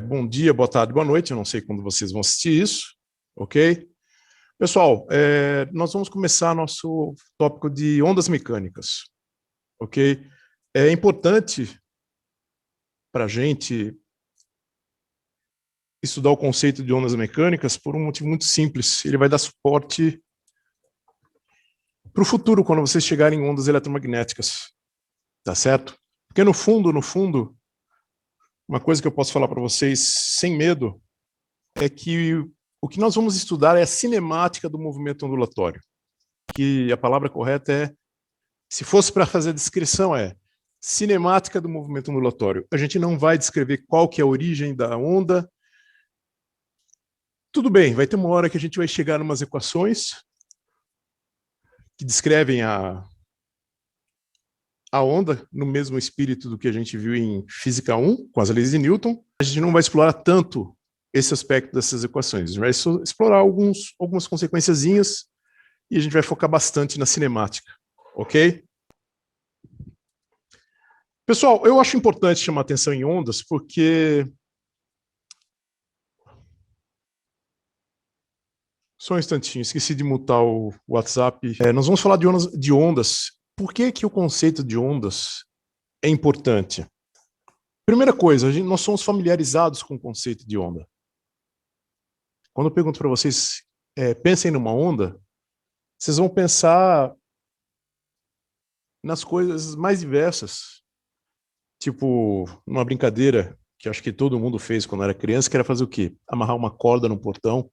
Bom dia, boa tarde, boa noite. Eu não sei quando vocês vão assistir isso, ok? Pessoal, nós vamos começar nosso tópico de ondas mecânicas, ok? É importante para a gente estudar o conceito de ondas mecânicas por um motivo muito simples. Ele vai dar suporte para o futuro, quando vocês chegarem em ondas eletromagnéticas, tá certo? Porque no fundo, uma coisa que eu posso falar para vocês sem medo é que o que nós vamos estudar é a cinemática do movimento ondulatório. Que a palavra correta se fosse para fazer a descrição, cinemática do movimento ondulatório. A gente não vai descrever qual que é a origem da onda. Tudo bem, vai ter uma hora que a gente vai chegar em umas equações que descrevem a onda no mesmo espírito do que a gente viu em Física 1, com as leis de Newton. A gente não vai explorar tanto esse aspecto dessas equações. A gente vai explorar algumas consequenciazinhas e a gente vai focar bastante na cinemática, ok? Pessoal, eu acho importante chamar atenção em ondas porque... Só um instantinho, esqueci de mutar o WhatsApp. Nós vamos falar de ondas. Por que que o conceito de ondas é importante? Primeira coisa, nós somos familiarizados com o conceito de onda. Quando eu pergunto para vocês, pensem numa onda, vocês vão pensar nas coisas mais diversas. Tipo, uma brincadeira que acho que todo mundo fez quando era criança, que era fazer o quê? Amarrar uma corda no portão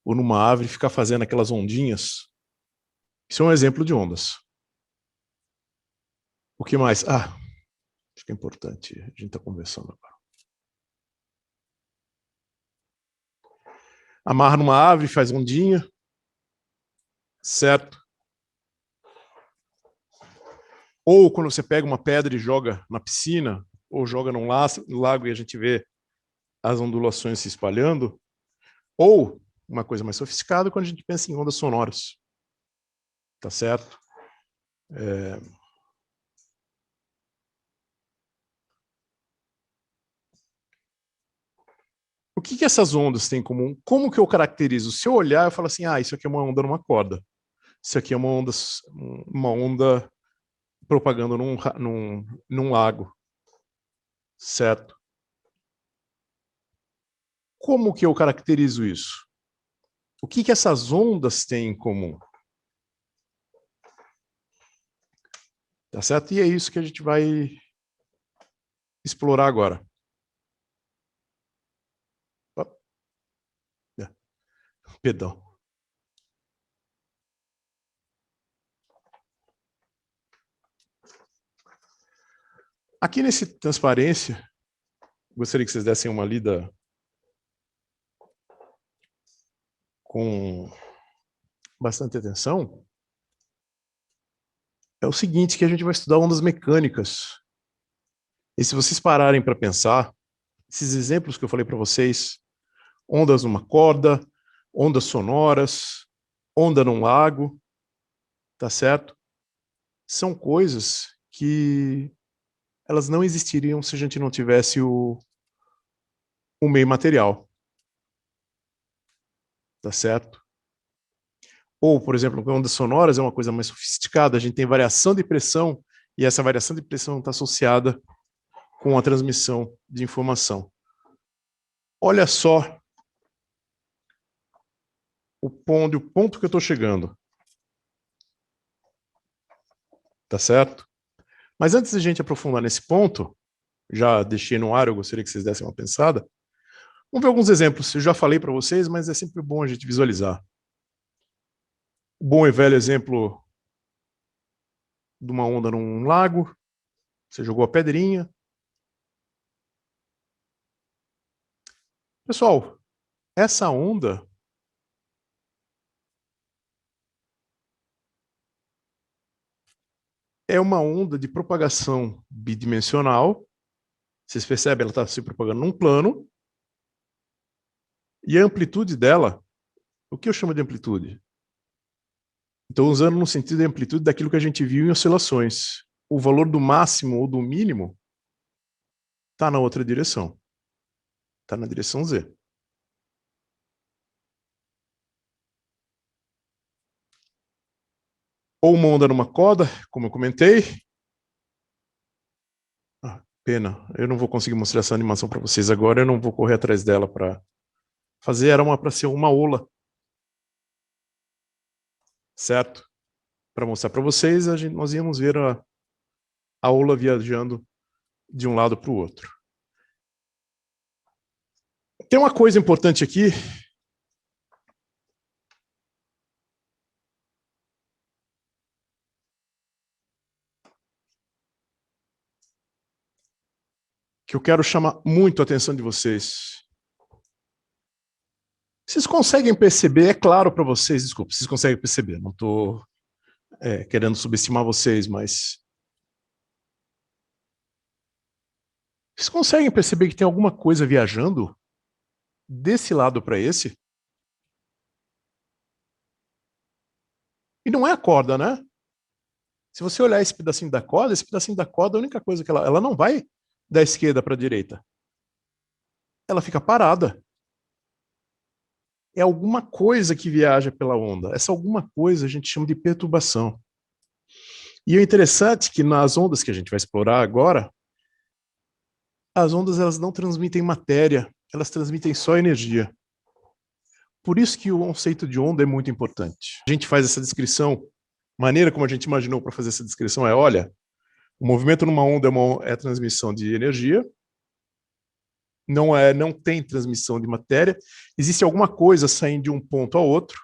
ou numa árvore e ficar fazendo aquelas ondinhas. Isso é um exemplo de ondas. O que mais? Acho que é importante, a gente está conversando agora. Amarra numa árvore, faz ondinha, certo? Ou quando você pega uma pedra e joga na piscina, ou joga num lago e a gente vê as ondulações se espalhando. Ou, uma coisa mais sofisticada, quando a gente pensa em ondas sonoras. Tá certo? O que essas ondas têm em comum? Como que eu caracterizo? Se eu olhar, eu falo assim, isso aqui é uma onda numa corda. Isso aqui é uma onda propagando num lago. Certo? Como que eu caracterizo isso? O que essas ondas têm em comum? Tá certo? E é isso que a gente vai explorar agora. Perdão. Aqui nesse transparência, gostaria que vocês dessem uma lida com bastante atenção. É o seguinte, que a gente vai estudar ondas mecânicas. E se vocês pararem para pensar, esses exemplos que eu falei para vocês, ondas numa corda, ondas sonoras, onda num lago, tá certo? São coisas que elas não existiriam se a gente não tivesse o meio material. Tá certo? Ou, por exemplo, ondas sonoras é uma coisa mais sofisticada, a gente tem variação de pressão, e essa variação de pressão está associada com a transmissão de informação. Olha só o ponto que eu estou chegando. Tá certo? Mas antes de a gente aprofundar nesse ponto, já deixei no ar, eu gostaria que vocês dessem uma pensada. Vamos ver alguns exemplos. Eu já falei para vocês, mas é sempre bom a gente visualizar. O bom e velho exemplo de uma onda num lago. Você jogou a pedrinha. Pessoal, essa onda é uma onda de propagação bidimensional. Vocês percebem, ela está se propagando num plano. E a amplitude dela, o que eu chamo de amplitude? Estou usando no sentido de amplitude daquilo que a gente viu em oscilações. O valor do máximo ou do mínimo está na outra direção. está na direção Z. Ou uma onda numa corda, como eu comentei. Pena, eu não vou conseguir mostrar essa animação para vocês agora, eu não vou correr atrás dela para fazer, era para ser uma ola. Certo? Para mostrar para vocês, nós íamos ver a ola viajando de um lado para o outro. Tem uma coisa importante aqui. Que eu quero chamar muito a atenção de vocês. Vocês conseguem perceber, é claro para vocês, desculpa, vocês conseguem perceber, não estou querendo subestimar vocês, mas vocês conseguem perceber que tem alguma coisa viajando desse lado para esse? E não é a corda, né? Se você olhar esse pedacinho da corda, a única coisa que ela não vai da esquerda para a direita. Ela fica parada. É alguma coisa que viaja pela onda. Essa alguma coisa a gente chama de perturbação. E o interessante é que nas ondas que a gente vai explorar agora, as ondas elas não transmitem matéria, elas transmitem só energia. Por isso que o conceito de onda é muito importante. A gente faz essa descrição, a maneira como a gente imaginou para fazer essa descrição é, olha, o movimento numa onda é a transmissão de energia, não tem transmissão de matéria, existe alguma coisa saindo de um ponto a outro,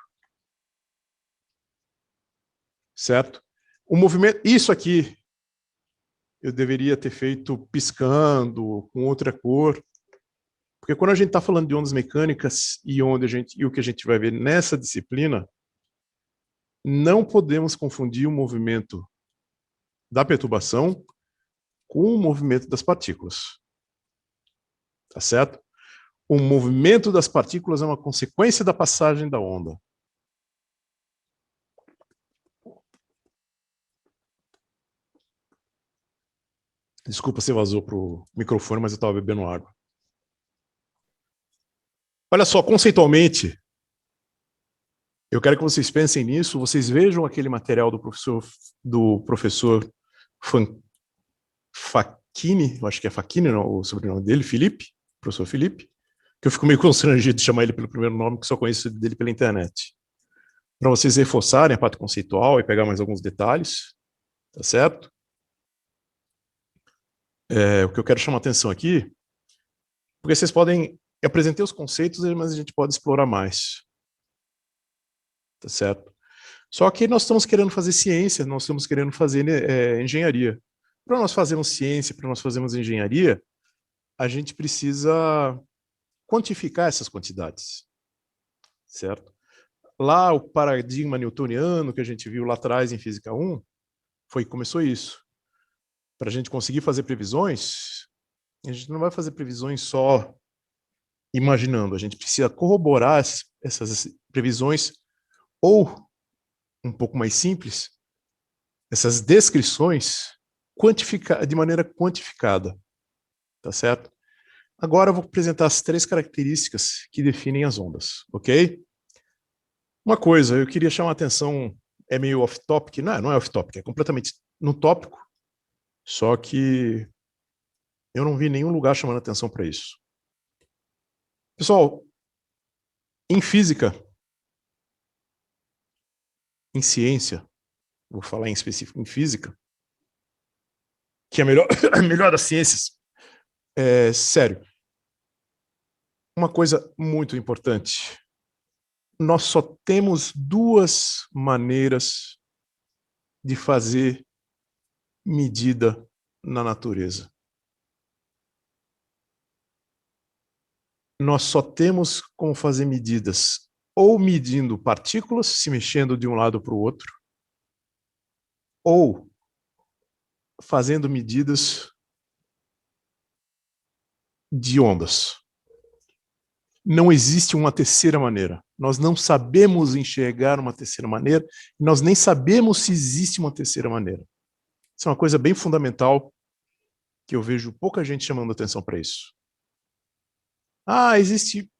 certo? O movimento, isso aqui, eu deveria ter feito piscando, com outra cor, porque quando a gente está falando de ondas mecânicas e o que a gente vai ver nessa disciplina, não podemos confundir o movimento da perturbação com o movimento das partículas. Tá certo? O movimento das partículas é uma consequência da passagem da onda. Desculpa se vazou para o microfone, mas eu estava bebendo água. Olha só, conceitualmente, eu quero que vocês pensem nisso, vocês vejam aquele material do professor Facchini, eu acho que é Facchini, não, o sobrenome dele, professor Felipe, que eu fico meio constrangido de chamar ele pelo primeiro nome, que só conheço dele pela internet. Para vocês reforçarem a parte conceitual e pegar mais alguns detalhes, tá certo? O que eu quero chamar a atenção aqui, porque vocês podem, eu apresentei os conceitos, mas a gente pode explorar mais, tá certo? Só que nós estamos querendo fazer ciência, nós estamos querendo fazer engenharia. Para nós fazermos ciência, para nós fazermos engenharia, a gente precisa quantificar essas quantidades, certo? Lá, o paradigma newtoniano que a gente viu lá atrás em Física 1, começou isso. Para a gente conseguir fazer previsões, a gente não vai fazer previsões só imaginando, a gente precisa corroborar essas previsões, ou, um pouco mais simples, essas descrições de maneira quantificada, tá certo? Agora eu vou apresentar as 3 características que definem as ondas, ok? Uma coisa, eu queria chamar a atenção, é meio off-topic, não é off-topic, é completamente no tópico, só que eu não vi nenhum lugar chamando atenção para isso. Pessoal, em física, em ciência, vou falar em específico em física, que é a melhor das ciências, sério, uma coisa muito importante, nós só temos 2 maneiras de fazer medida na natureza. Nós só temos como fazer medidas ou medindo partículas, se mexendo de um lado para o outro, ou fazendo medidas de ondas. Não existe uma terceira maneira. Nós não sabemos enxergar uma terceira maneira, nós nem sabemos se existe uma terceira maneira. Isso é uma coisa bem fundamental que eu vejo pouca gente chamando atenção para isso. Ah, existe...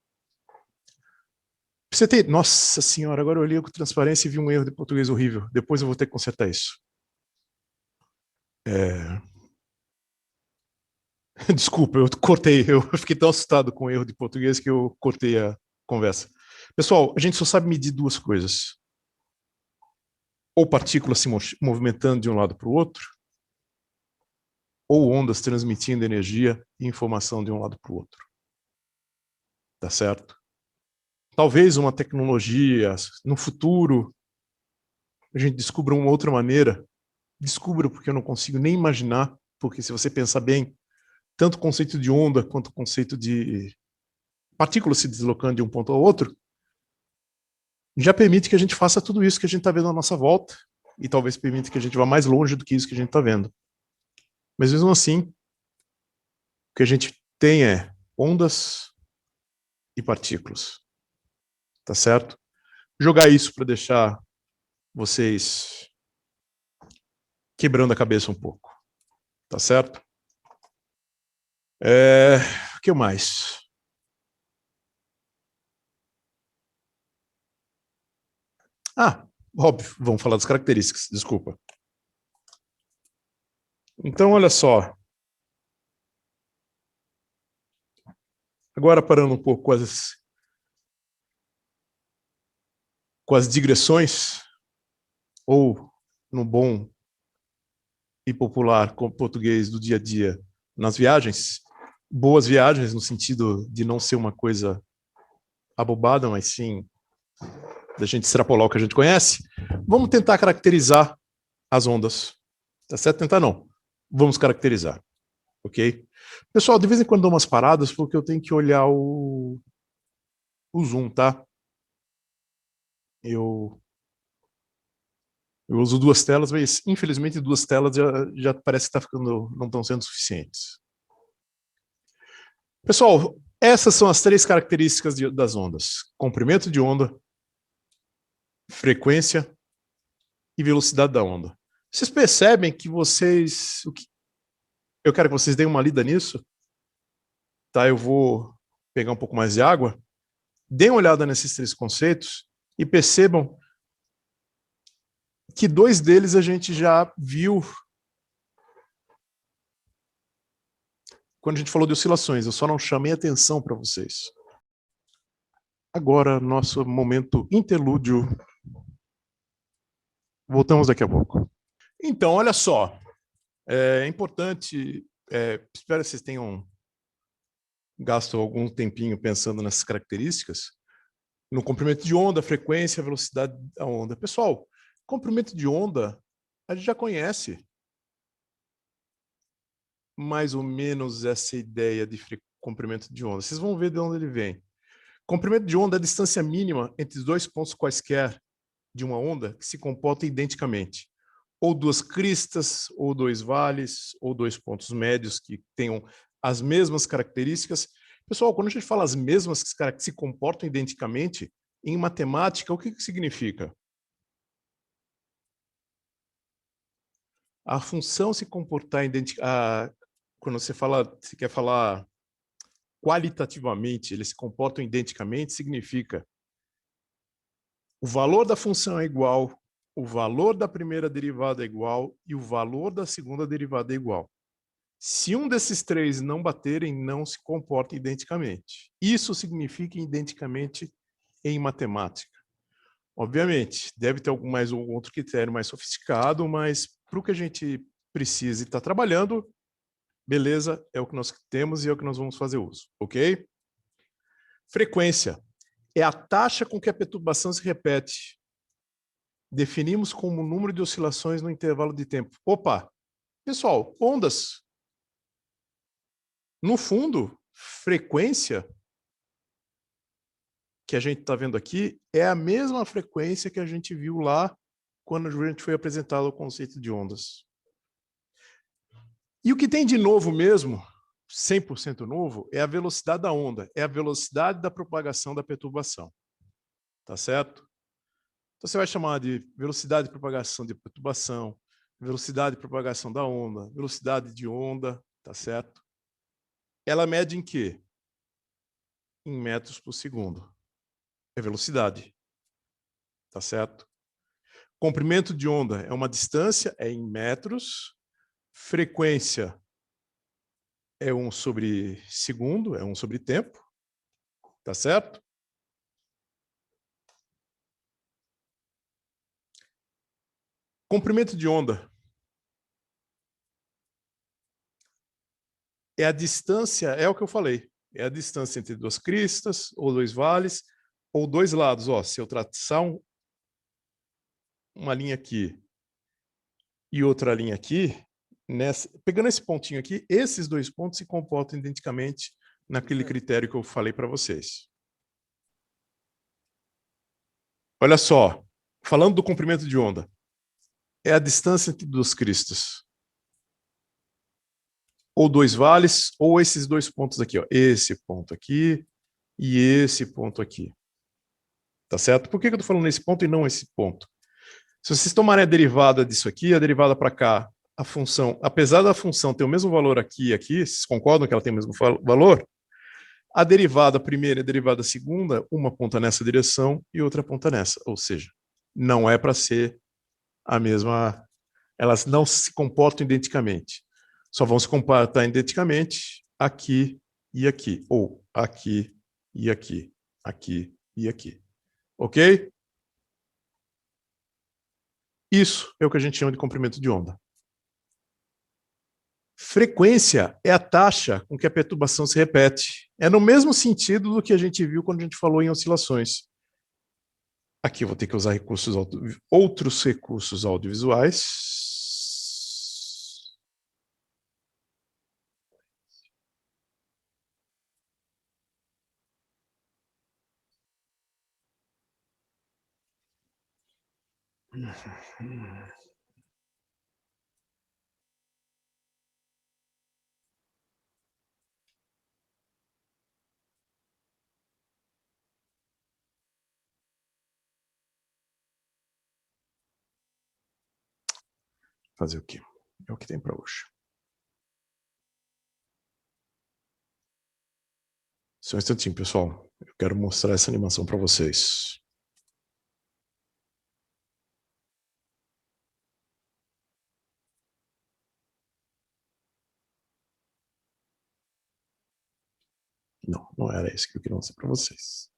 Você tem... Nossa senhora, agora eu olhei com transparência e vi um erro de português horrível. Depois eu vou ter que consertar isso. Desculpa, eu cortei. Eu fiquei tão assustado com o erro de português que eu cortei a conversa. Pessoal, a gente só sabe medir duas coisas. Ou partículas se movimentando de um lado para o outro, ou ondas transmitindo energia e informação de um lado para o outro. Tá certo? Talvez uma tecnologia, no futuro, a gente descubra uma outra maneira. Descubra, porque eu não consigo nem imaginar, porque se você pensar bem, tanto o conceito de onda quanto o conceito de partículas se deslocando de um ponto ao outro, já permite que a gente faça tudo isso que a gente está vendo à nossa volta, e talvez permita que a gente vá mais longe do que isso que a gente está vendo. Mas mesmo assim, o que a gente tem é ondas e partículas. Tá certo? Jogar isso para deixar vocês quebrando a cabeça um pouco. Tá certo? O que mais? Ah, óbvio, vamos falar das características, desculpa. Então, olha só. Agora parando um pouco com as digressões, ou no bom e popular com português do dia a dia, nas viagens, boas viagens no sentido de não ser uma coisa abobada, mas sim da gente extrapolar o que a gente conhece, vamos tentar caracterizar as ondas. Tá certo? Tentar não. Vamos caracterizar. Ok? Pessoal, de vez em quando dou umas paradas porque eu tenho que olhar o zoom, tá? Eu uso duas telas, mas infelizmente duas telas já parece que tá ficando, não estão sendo suficientes. Pessoal, essas são as três características das ondas: comprimento de onda, frequência e velocidade da onda. Vocês percebem que eu quero que vocês deem uma lida nisso, tá? Eu vou pegar um pouco mais de água. Deem uma olhada nesses três conceitos e percebam que dois deles a gente já viu quando a gente falou de oscilações. Eu só não chamei atenção para vocês. Agora, nosso momento interlúdio. Voltamos daqui a pouco. Então, olha só. É importante, espero que vocês tenham gasto algum tempinho pensando nessas características. No comprimento de onda, frequência, velocidade da onda. Pessoal, comprimento de onda a gente já conhece mais ou menos essa ideia de comprimento de onda. Vocês vão ver de onde ele vem. Comprimento de onda é a distância mínima entre os dois pontos quaisquer de uma onda que se comportam identicamente. Ou duas cristas, ou dois vales, ou dois pontos médios que tenham as mesmas características. Pessoal, quando a gente fala as mesmas que se comportam identicamente, em matemática, o que significa? A função se comportar quando você quer falar qualitativamente, eles se comportam identicamente, significa o valor da função é igual, o valor da primeira derivada é igual e o valor da segunda derivada é igual. Se um desses três não baterem, não se comporta identicamente. Isso significa identicamente em matemática. Obviamente, deve ter algum outro critério mais sofisticado, mas para o que a gente precisa e está trabalhando, beleza, é o que nós temos e é o que nós vamos fazer uso, ok? Frequência é a taxa com que a perturbação se repete. Definimos como o número de oscilações no intervalo de tempo. Opa! Pessoal, ondas. No fundo, frequência que a gente está vendo aqui é a mesma frequência que a gente viu lá quando a gente foi apresentado o conceito de ondas. E o que tem de novo mesmo, 100% novo, é a velocidade da onda, é a velocidade da propagação da perturbação. Tá certo? Então você vai chamar de velocidade de propagação de perturbação, velocidade de propagação da onda, velocidade de onda, tá certo? Ela mede em quê? em metros por segundo. É velocidade. Tá certo? Comprimento de onda é uma distância, é em metros. Frequência é 1 sobre segundo, é 1 sobre tempo. Tá certo? Comprimento de onda é a distância, é o que eu falei, é a distância entre duas cristas, ou dois vales, ou dois lados. Ó, se eu traçar uma linha aqui e outra linha aqui, pegando esse pontinho aqui, esses dois pontos se comportam identicamente naquele critério que eu falei para vocês. Olha só, falando do comprimento de onda, é a distância entre duas cristas. Ou dois vales, ou esses dois pontos aqui, ó, esse ponto aqui e esse ponto aqui. Tá certo? Por que eu estou falando nesse ponto e não esse ponto? Se vocês tomarem a derivada disso aqui, a derivada para cá, a função, apesar da função ter o mesmo valor aqui e aqui, vocês concordam que ela tem o mesmo valor? A derivada primeira e a derivada segunda, uma aponta nessa direção e outra aponta nessa. Ou seja, não é para ser a mesma... Elas não se comportam identicamente. Só vão se comportar identicamente aqui e aqui. Ou aqui e aqui. Aqui e aqui. Ok? Isso é o que a gente chama de comprimento de onda. Frequência é a taxa com que a perturbação se repete. É no mesmo sentido do que a gente viu quando a gente falou em oscilações. Aqui eu vou ter que usar outros recursos audiovisuais. Fazer o quê? É o que tem para hoje. Só um instantinho, pessoal. Eu quero mostrar essa animação para vocês. Não, não era isso que eu queria mostrar para vocês.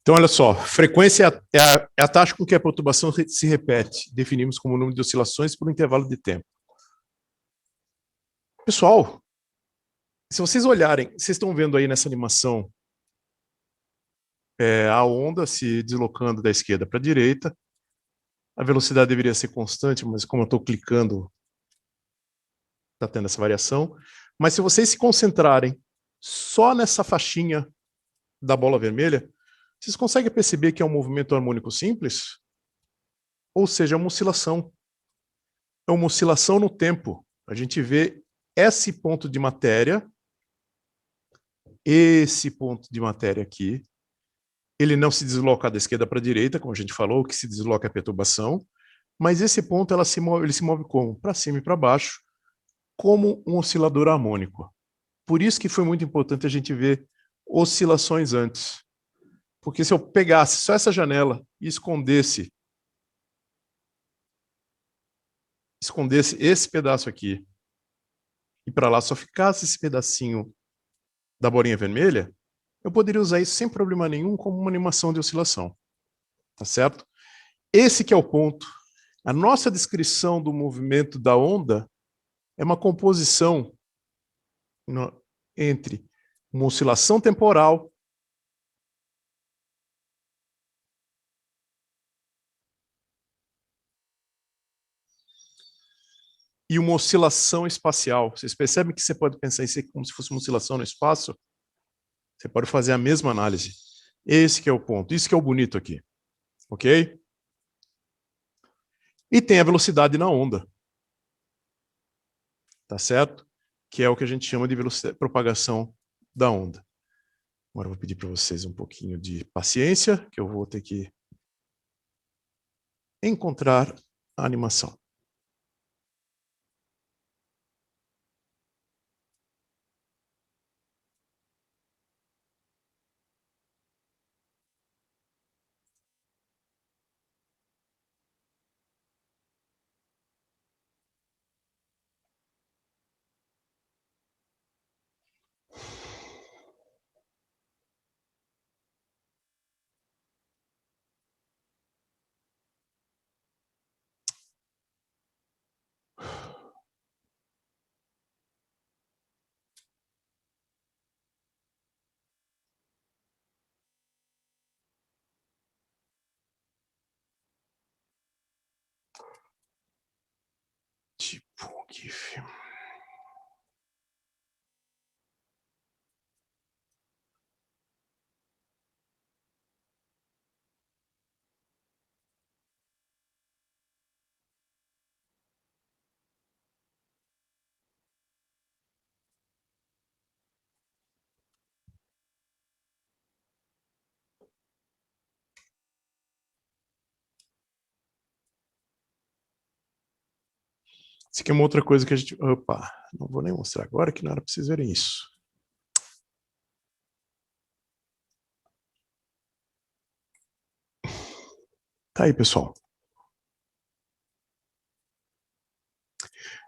Então, olha só, frequência é a taxa com que a perturbação se repete. Definimos como número de oscilações por um intervalo de tempo. Pessoal, se vocês olharem, vocês estão vendo aí nessa animação a onda se deslocando da esquerda para a direita. A velocidade deveria ser constante, mas como eu estou clicando, está tendo essa variação. Mas se vocês se concentrarem só nessa faixinha da bola vermelha, vocês conseguem perceber que é um movimento harmônico simples? Ou seja, é uma oscilação. É uma oscilação no tempo. A gente vê esse ponto de matéria, esse ponto de matéria aqui, ele não se desloca da esquerda para a direita, como a gente falou, o que se desloca é a perturbação, mas esse ponto ele se move como? Para cima e para baixo, como um oscilador harmônico. Por isso que foi muito importante a gente ver oscilações antes. Porque se eu pegasse só essa janela e escondesse esse pedaço aqui, e para lá só ficasse esse pedacinho da bolinha vermelha, eu poderia usar isso sem problema nenhum como uma animação de oscilação. Tá certo? Esse que é o ponto. A nossa descrição do movimento da onda é uma composição entre uma oscilação temporal e uma oscilação espacial. Vocês percebem que você pode pensar isso como se fosse uma oscilação no espaço? Você pode fazer a mesma análise. Esse que é o ponto. Isso que é o bonito aqui. Ok? E tem a velocidade na onda. Tá certo? Que é o que a gente chama de velocidade, propagação da onda. Agora eu vou pedir para vocês um pouquinho de paciência, que eu vou ter que encontrar a animação. Tipo, GIF. Isso aqui é uma outra coisa que a gente... Opa, não vou nem mostrar agora, que não era para vocês verem isso. Tá aí, pessoal.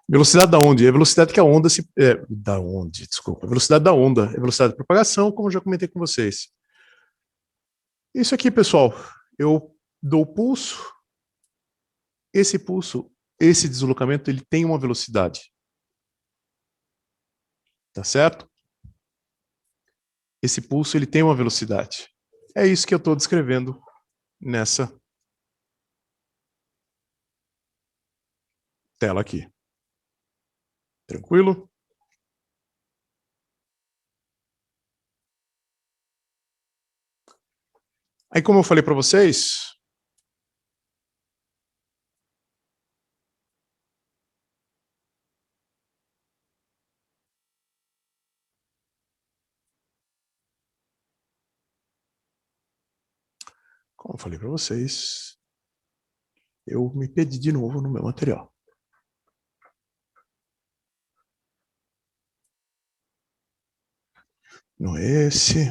Velocidade da onda. É a velocidade que a onda se... desculpa. A velocidade da onda. É a velocidade de propagação, como eu já comentei com vocês. Isso aqui, pessoal. Eu dou pulso. Esse pulso, esse deslocamento, ele tem uma velocidade. Tá certo? Esse pulso, ele tem uma velocidade. É isso que eu estou descrevendo nessa tela aqui. Tranquilo? Aí, como eu falei para vocês, eu me perdi de novo no meu material. Não é esse.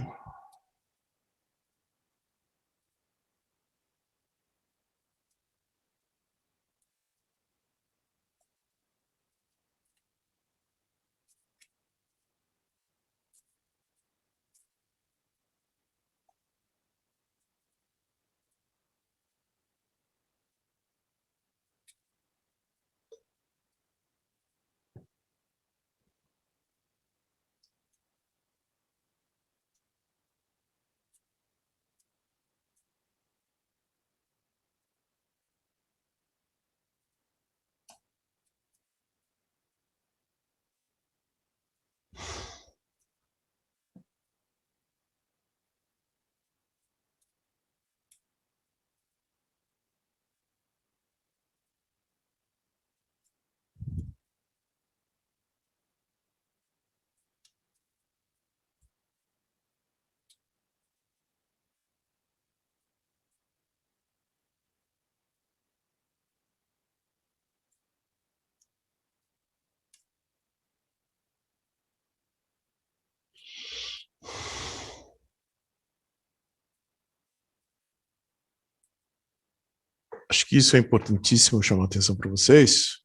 Acho que isso é importantíssimo chamar a atenção para vocês.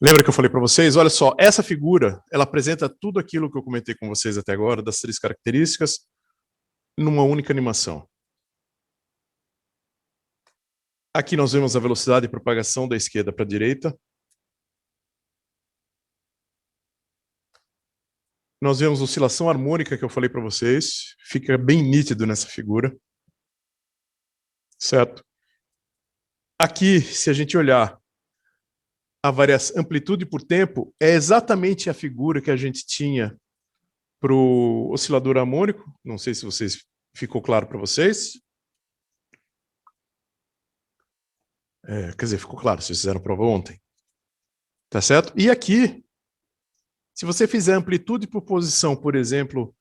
Lembra que eu falei para vocês? Olha só, essa figura, ela apresenta tudo aquilo que eu comentei com vocês até agora, das 3 características, numa única animação. Aqui nós vemos a velocidade de propagação da esquerda para a direita. Nós vemos a oscilação harmônica que eu falei para vocês. Fica bem nítido nessa figura. Certo? Aqui, se a gente olhar a variação, amplitude por tempo, é exatamente a figura que a gente tinha para o oscilador harmônico. Não sei se ficou claro para vocês. Quer dizer, ficou claro, vocês fizeram prova ontem. Tá certo? E aqui, se você fizer amplitude por posição, por exemplo,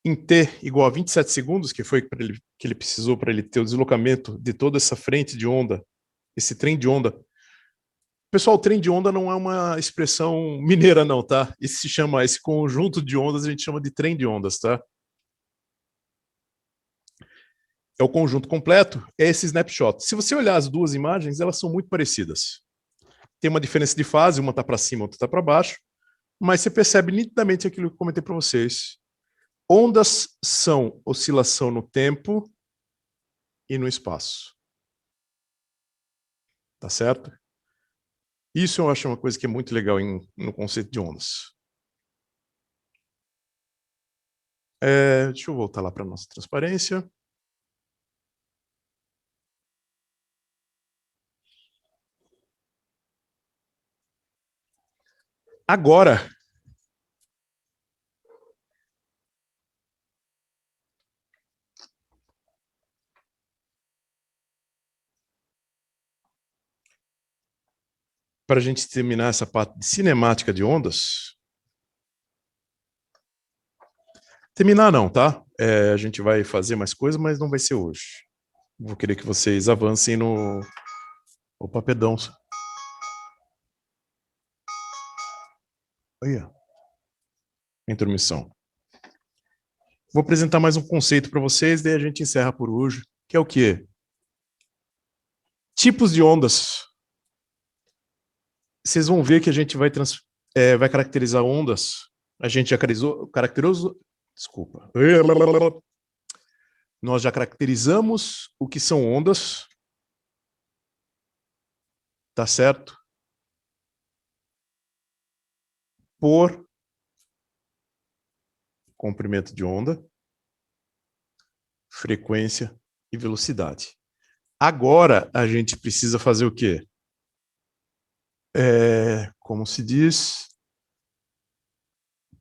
em t igual a 27 segundos, que foi que ele precisou para ele ter o deslocamento de toda essa frente de onda, esse trem de onda. Pessoal, o trem de onda não é uma expressão mineira não, tá? Esse conjunto de ondas a gente chama de trem de ondas, tá? É o conjunto completo, é esse snapshot. Se você olhar as duas imagens, elas são muito parecidas. Tem uma diferença de fase, uma está para cima, outra está para baixo, mas você percebe nitidamente aquilo que eu comentei para vocês. Ondas são oscilação no tempo e no espaço. Tá certo? Isso eu acho uma coisa que é muito legal no conceito de ondas. Deixa eu voltar lá para a nossa transparência. Agora, para a gente terminar essa parte de cinemática de ondas, terminar não, tá? A gente vai fazer mais coisas, mas não vai ser hoje. Vou querer que vocês avancem no... Opa, perdão. Olha, intermissão. Vou apresentar mais um conceito para vocês, daí a gente encerra por hoje, que é o quê? Tipos de ondas. Vocês vão ver que a gente vai caracterizar ondas. A gente já caracterizou... Desculpa. Nós já caracterizamos o que são ondas. Tá certo? Por comprimento de onda, frequência e velocidade. Agora, a gente precisa fazer o quê? Como se diz?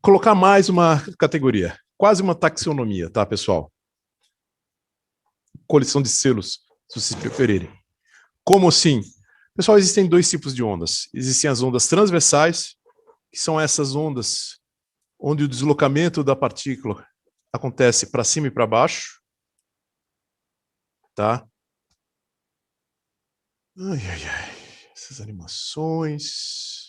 Colocar mais uma categoria. Quase uma taxonomia, tá, pessoal? Coleção de selos, se vocês preferirem. Como assim? Pessoal, existem dois tipos de ondas. Existem as ondas transversais, que são essas ondas onde o deslocamento da partícula acontece para cima e para baixo. Tá? Ai, ai, ai. Essas animações.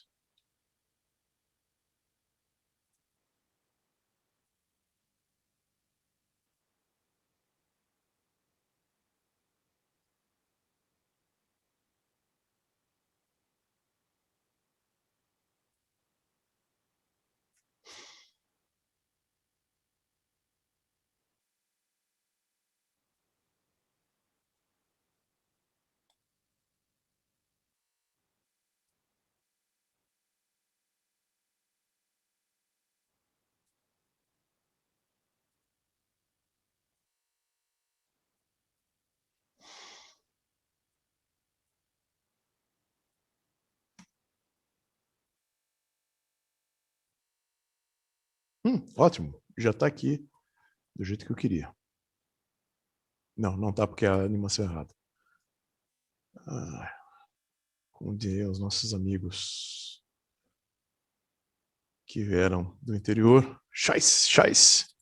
Ótimo. Já está aqui do jeito que eu queria. Não, não está porque é a animação é errada. Como diriam os nossos amigos que vieram do interior. Chais, chais.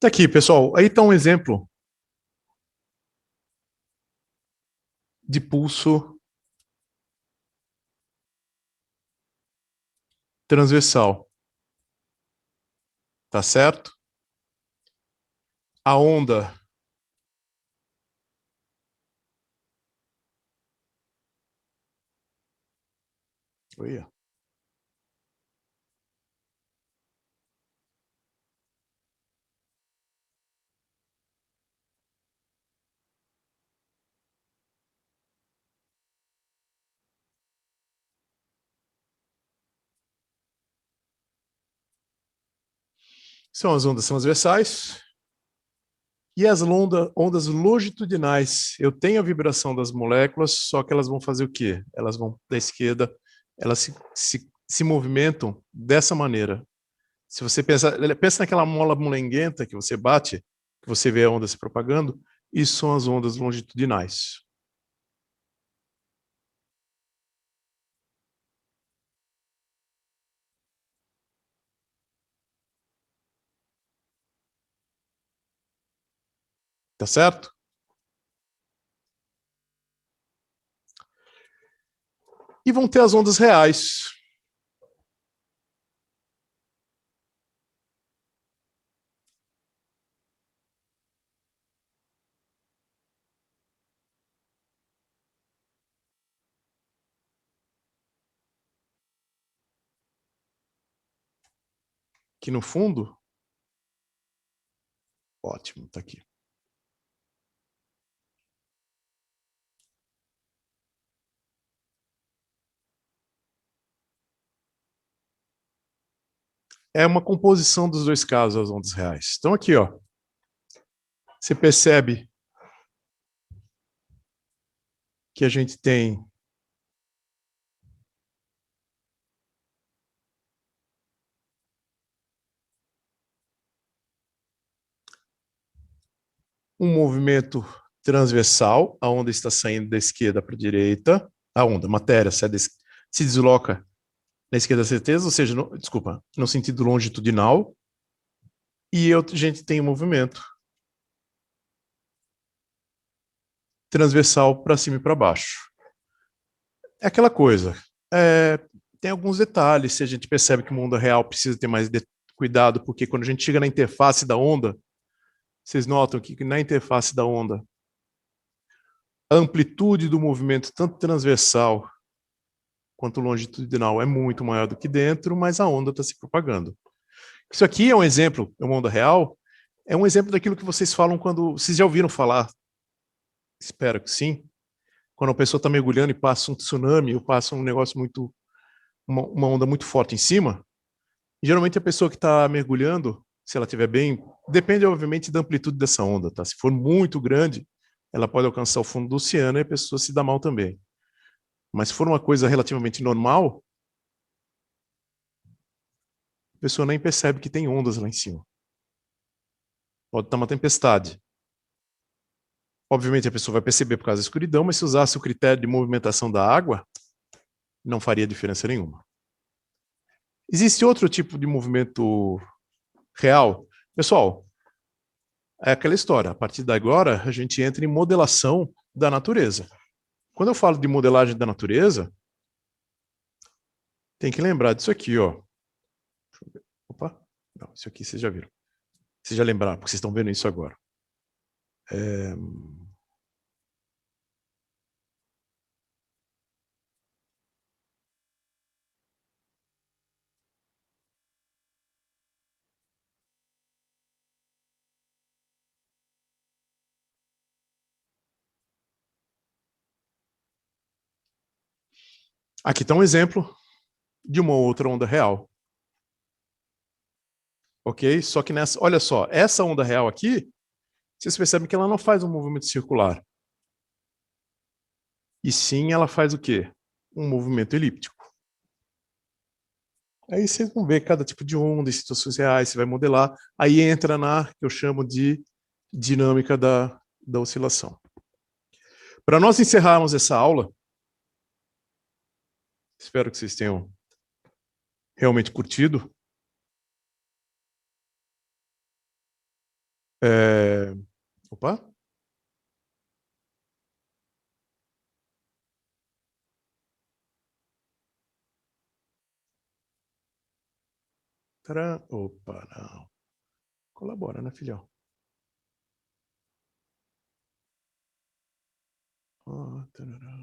Tá aqui, pessoal. Aí está um exemplo de pulso transversal. Tá certo? A onda Oi. São as ondas transversais e as ondas longitudinais. Eu tenho a vibração das moléculas, só que elas vão fazer o quê? Elas vão da esquerda, elas se movimentam dessa maneira. Se você pensa naquela mola molenguenta que você bate, que você vê a onda se propagando, isso são as ondas longitudinais. Tá certo? E vão ter as ondas reais. Que no fundo, ótimo, tá aqui. É uma composição dos dois casos, as ondas reais. Então aqui, ó, você percebe que a gente tem um movimento transversal, a onda está saindo da esquerda para a direita, a onda, a matéria se desloca na esquerda certeza, ou seja, desculpa, no sentido longitudinal, e a gente tem um movimento transversal para cima e para baixo. É aquela coisa, tem alguns detalhes, se a gente percebe que o mundo real precisa ter mais cuidado, porque quando a gente chega na interface da onda, vocês notam que na interface da onda, a amplitude do movimento, tanto transversal quanto longitudinal, é muito maior do que dentro, mas a onda está se propagando. Isso aqui é um exemplo, é uma onda real, é um exemplo daquilo que vocês falam quando... Vocês já ouviram falar? Espero que sim. Quando a pessoa está mergulhando e passa um tsunami ou passa um negócio muito... uma onda muito forte em cima, geralmente a pessoa que está mergulhando, se ela estiver bem, depende obviamente da amplitude dessa onda, tá? Se for muito grande, ela pode alcançar o fundo do oceano e a pessoa se dá mal também. Mas se for uma coisa relativamente normal, a pessoa nem percebe que tem ondas lá em cima. Pode estar uma tempestade. Obviamente a pessoa vai perceber por causa da escuridão, mas se usasse o critério de movimentação da água, não faria diferença nenhuma. Existe outro tipo de movimento real? Pessoal, é aquela história. A partir de agora, a gente entra em modelação da natureza. Quando eu falo de modelagem da natureza, tem que lembrar disso aqui, ó. Opa, não, isso aqui vocês já viram. Vocês já lembraram, porque vocês estão vendo isso agora. É... Aqui está um exemplo de uma outra onda real. Ok? Só que nessa, olha só, essa onda real aqui, vocês percebem que ela não faz um movimento circular. E sim, ela faz o quê? Um movimento elíptico. Aí vocês vão ver cada tipo de onda em situações reais, você vai modelar. Aí entra na que eu chamo de dinâmica da oscilação. Para nós encerrarmos essa aula, espero que vocês tenham realmente curtido. É... Opa! Taran. Opa, não. Colabora, né, filhão? Oh, tarará.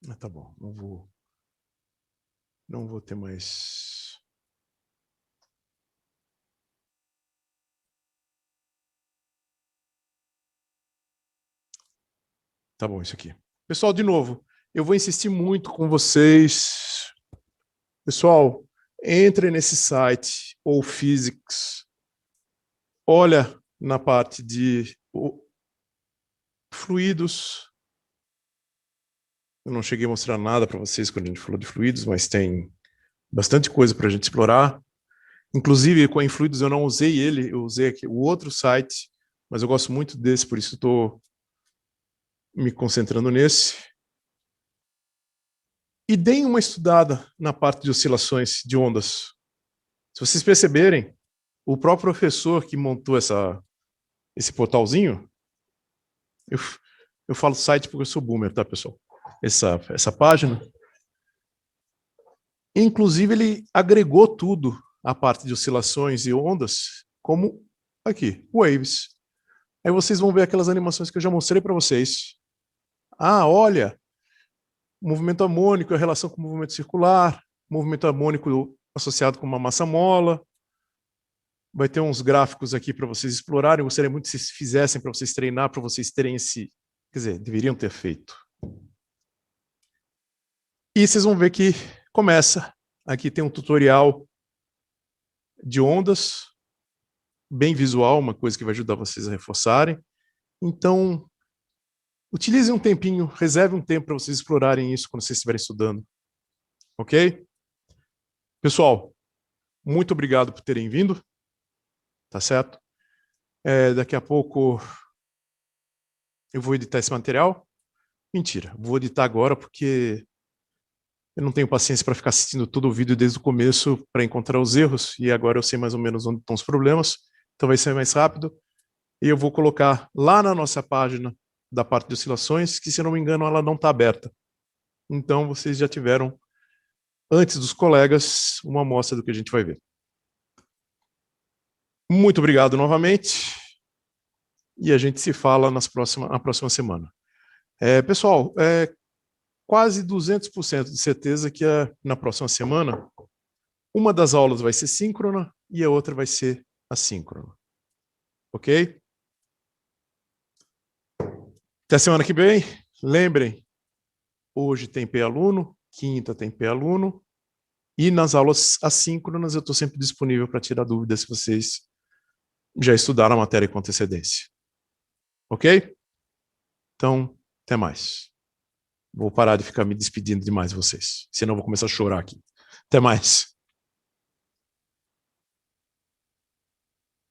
Ah, tá bom, não vou ter mais. Tá bom, isso aqui. Pessoal, de novo, eu vou insistir muito com vocês. Pessoal, entre nesse site, ou Physics, olha na parte de fluidos. Eu não cheguei a mostrar nada para vocês quando a gente falou de fluidos, mas tem bastante coisa para a gente explorar. Inclusive, com a Influidos eu não usei ele, eu usei aqui o outro site, mas eu gosto muito desse, por isso estou me concentrando nesse. E deem uma estudada na parte de oscilações de ondas. Se vocês perceberem, o próprio professor que montou esse portalzinho, eu falo site porque eu sou boomer, tá, pessoal? Essa página. Inclusive, ele agregou tudo, a parte de oscilações e ondas, como aqui, waves. Aí vocês vão ver aquelas animações que eu já mostrei para vocês. Ah, olha, movimento harmônico em relação com o movimento circular, movimento harmônico associado com uma massa mola. Vai ter uns gráficos aqui para vocês explorarem. Eu gostaria muito que vocês fizessem para vocês treinar, para vocês terem esse... Quer dizer, deveriam ter feito. E vocês vão ver que começa. Aqui tem um tutorial de ondas, bem visual, uma coisa que vai ajudar vocês a reforçarem. Então, utilizem um tempinho, reserve um tempo para vocês explorarem isso quando vocês estiverem estudando. Ok? Pessoal, muito obrigado por terem vindo. Tá certo? Daqui a pouco eu vou editar esse material. Mentira, vou editar agora porque eu não tenho paciência para ficar assistindo todo o vídeo desde o começo para encontrar os erros, e agora eu sei mais ou menos onde estão os problemas, então vai ser mais rápido. E eu vou colocar lá na nossa página da parte de oscilações, que se eu não me engano ela não está aberta. Então vocês já tiveram, antes dos colegas, uma amostra do que a gente vai ver. Muito obrigado novamente, e a gente se fala na próxima semana. Pessoal, quase 200% de certeza que na próxima semana uma das aulas vai ser síncrona e a outra vai ser assíncrona. Ok? Até semana que vem. Lembrem, hoje tem P-aluno, quinta tem P-aluno, e nas aulas assíncronas eu estou sempre disponível para tirar dúvidas se vocês já estudaram a matéria com antecedência. Ok? Então, até mais. Vou parar de ficar me despedindo demais de vocês, senão eu vou começar a chorar aqui. Até mais.